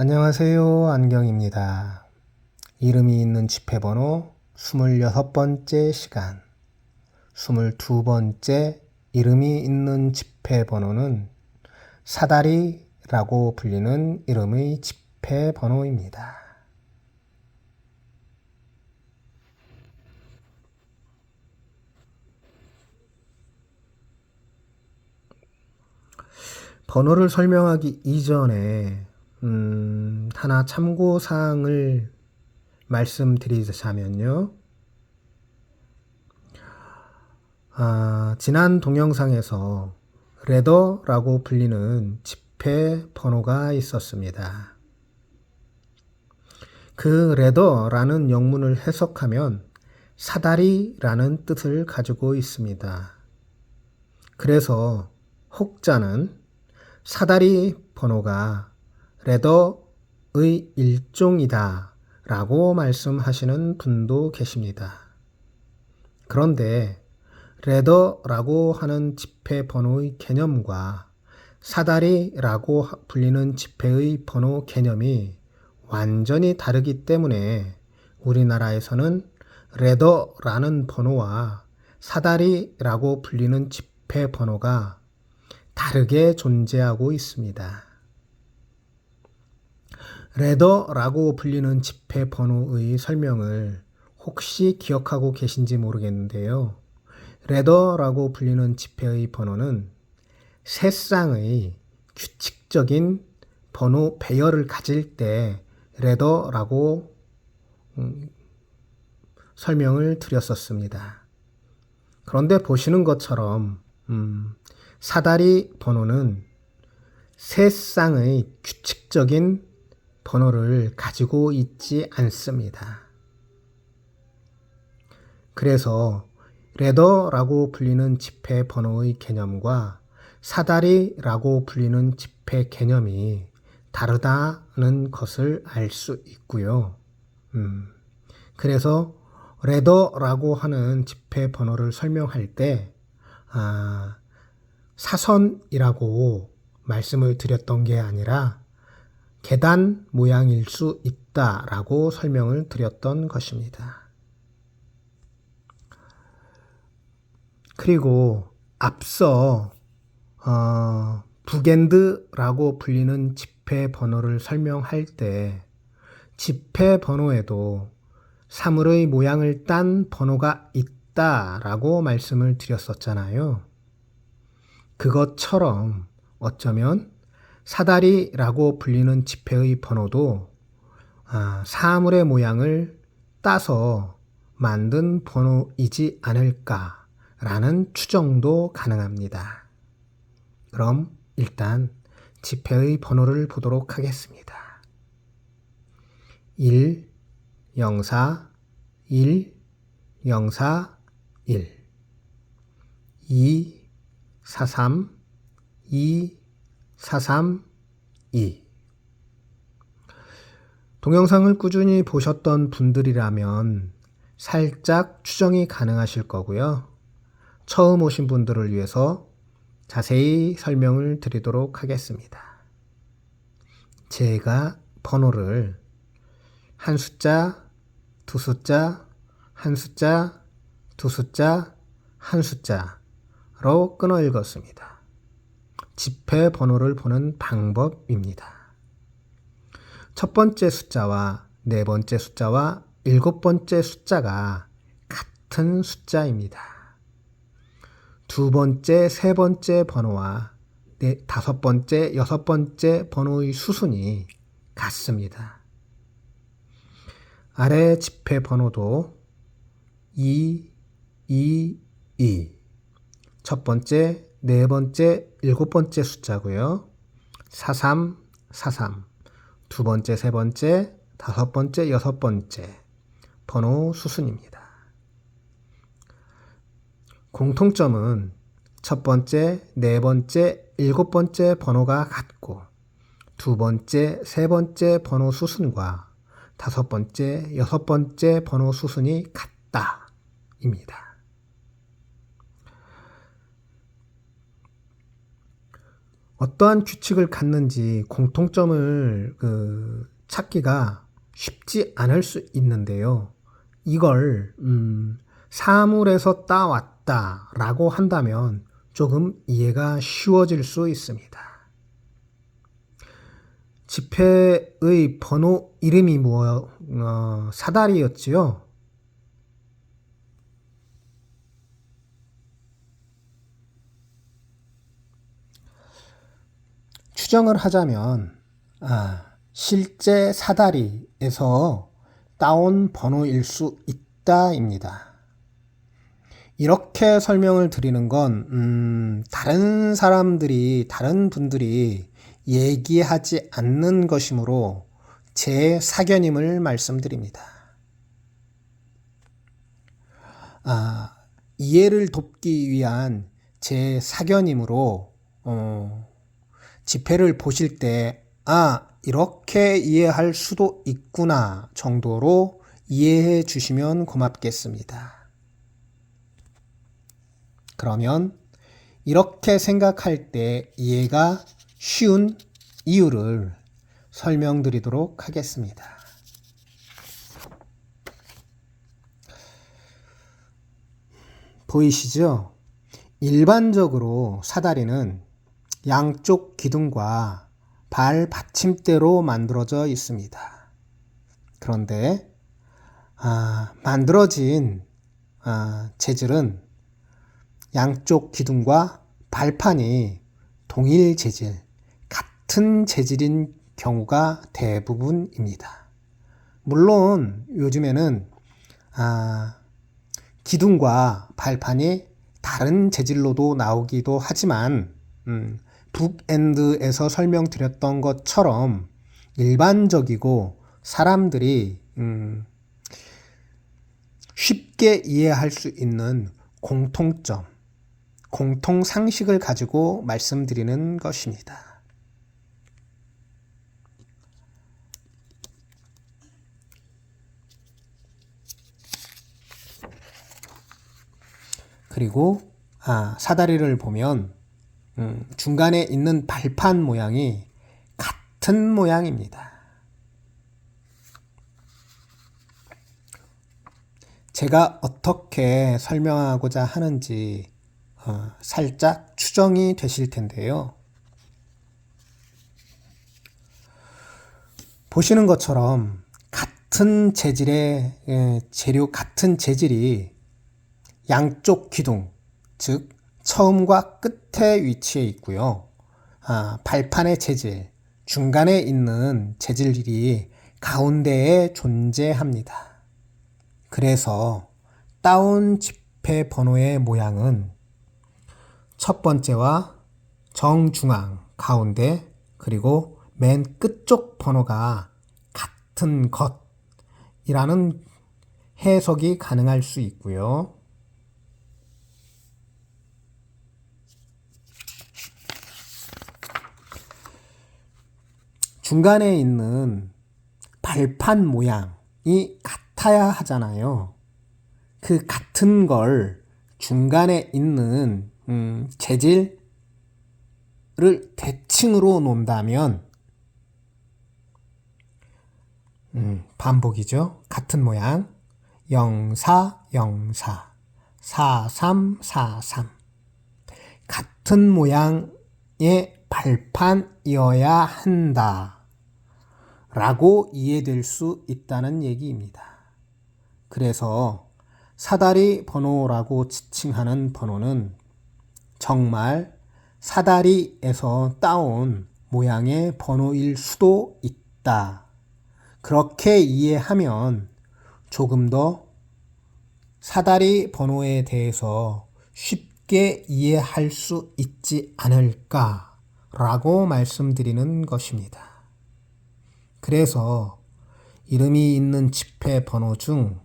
안녕하세요. 안경입니다. 이름이 있는 지폐번호 26번째 시간, 22번째 이름이 있는 지폐번호는 사다리라고 불리는 이름의 지폐번호입니다. 번호를 설명하기 이전에 하나 참고사항을 말씀드리자면요. 지난 동영상에서 레더라고 불리는 지폐 번호가 있었습니다. 그 레더라는 영문을 해석하면 사다리라는 뜻을 가지고 있습니다. 그래서 혹자는 사다리 번호가 레더의 일종이다 라고 말씀하시는 분도 계십니다. 그런데 레더라고 하는 지폐 번호의 개념과 사다리라고 불리는 지폐의 번호 개념이 완전히 다르기 때문에 우리나라에서는 레더라는 번호와 사다리라고 불리는 지폐 번호가 다르게 존재하고 있습니다. 레더라고 불리는 지폐 번호의 설명을 혹시 기억하고 계신지 모르겠는데요. 레더라고 불리는 지폐의 번호는 세 쌍의 규칙적인 번호 배열을 가질 때 레더라고 설명을 드렸었습니다. 그런데 보시는 것처럼 사다리 번호는 세 쌍의 규칙적인 번호를 가지고 있지 않습니다. 그래서 레더라고 불리는 지폐 번호의 개념과 사다리라고 불리는 지폐 개념이 다르다는 것을 알 수 있고요. 그래서 레더라고 하는 지폐 번호를 설명할 때 사선이라고 말씀을 드렸던 게 아니라 계단 모양일 수 있다라고 설명을 드렸던 것입니다. 그리고 앞서 북엔드라고 불리는 지폐 번호를 설명할 때 지폐 번호에도 사물의 모양을 딴 번호가 있다라고 말씀을 드렸었잖아요. 그것처럼 어쩌면 사다리라고 불리는 지폐의 번호도 사물의 모양을 따서 만든 번호이지 않을까라는 추정도 가능합니다. 그럼 일단 지폐의 번호를 보도록 하겠습니다. 1, 04, 1, 04, 1 2, 43, 2, 43, 2 동영상을 꾸준히 보셨던 분들이라면 살짝 추정이 가능하실 거고요. 처음 오신 분들을 위해서 자세히 설명을 드리도록 하겠습니다. 제가 번호를 한 숫자, 두 숫자, 한 숫자, 두 숫자, 한 숫자로 끊어 읽었습니다. 지폐 번호를 보는 방법입니다. 첫 번째 숫자와 네 번째 숫자와 일곱 번째 숫자가 같은 숫자입니다. 두 번째, 세 번째 번호와 다섯 번째, 여섯 번째 번호의 수순이 같습니다. 아래 지폐 번호도 2, 2, 2 첫 번째, 네 번째, 일곱 번째 숫자고요. 43, 43 두 번째, 세 번째, 다섯 번째, 여섯 번째 번호 수순입니다. 공통점은 첫 번째, 네 번째, 일곱 번째 번호가 같고 두 번째, 세 번째 번호 수순과 다섯 번째, 여섯 번째 번호 수순이 같다입니다. 어떠한 규칙을 갖는지 공통점을 찾기가 쉽지 않을 수 있는데요. 이걸 사물에서 따왔다라고 한다면 조금 이해가 쉬워질 수 있습니다. 지폐의 번호 이름이 사다리였지요. 추정을 하자면 실제 사다리에서 따온 번호일 수 있다입니다. 이렇게 설명을 드리는 건 다른 분들이 얘기하지 않는 것이므로 제 사견임을 말씀드립니다. 이해를 돕기 위한 제 사견이므로 지폐를 보실 때 이렇게 이해할 수도 있구나 정도로 이해해 주시면 고맙겠습니다. 그러면 이렇게 생각할 때 이해가 쉬운 이유를 설명드리도록 하겠습니다. 보이시죠? 일반적으로 사다리는 양쪽 기둥과 발 받침대로 만들어져 있습니다. 그런데 만들어진 재질은 양쪽 기둥과 발판이 동일 재질, 같은 재질인 경우가 대부분입니다. 물론 요즘에는 기둥과 발판이 다른 재질로도 나오기도 하지만 북엔드에서 설명드렸던 것처럼 일반적이고 사람들이 쉽게 이해할 수 있는 공통점, 공통상식을 가지고 말씀드리는 것입니다. 그리고 사다리를 보면 중간에 있는 발판 모양이 같은 모양입니다. 제가 어떻게 설명하고자 하는지 살짝 추정이 되실 텐데요. 보시는 것처럼 같은 재질의 재료, 같은 재질이 양쪽 기둥, 즉 처음과 끝에 위치해 있고요. 발판의 재질, 중간에 있는 재질이 가운데에 존재합니다. 그래서 따온 지폐 번호의 모양은 첫 번째와 정중앙, 가운데, 그리고 맨 끝쪽 번호가 같은 것이라는 해석이 가능할 수 있고요. 중간에 있는 발판 모양이 같아야 하잖아요. 그 같은 걸 중간에 있는 재질을 대칭으로 놓는다면 반복이죠. 같은 모양 0404 4343 같은 모양의 발판이어야 한다 라고 이해될 수 있다는 얘기입니다. 그래서 사다리 번호라고 지칭하는 번호는 정말 사다리에서 따온 모양의 번호일 수도 있다. 그렇게 이해하면 조금 더 사다리 번호에 대해서 쉽게 이해할 수 있지 않을까라고 말씀드리는 것입니다. 그래서 이름이 있는 지폐 번호 중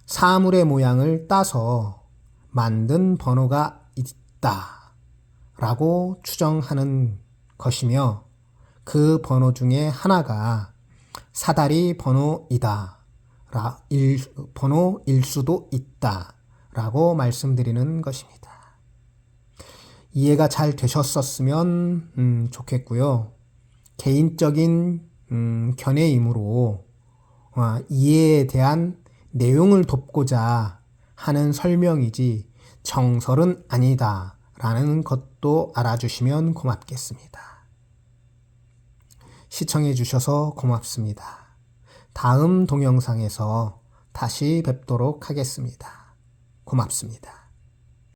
사물의 모양을 따서 만든 번호가 있다 라고 추정하는 것이며 그 번호 중에 하나가 사다리 번호이다, 번호일 수도 있다 라고 말씀드리는 것입니다. 이해가 잘 되셨었으면 좋겠고요. 개인적인 견해이므로 이해에 대한 내용을 돕고자 하는 설명이지 정설은 아니다 라는 것도 알아주시면 고맙겠습니다. 시청해 주셔서 고맙습니다. 다음 동영상에서 다시 뵙도록 하겠습니다. 고맙습니다.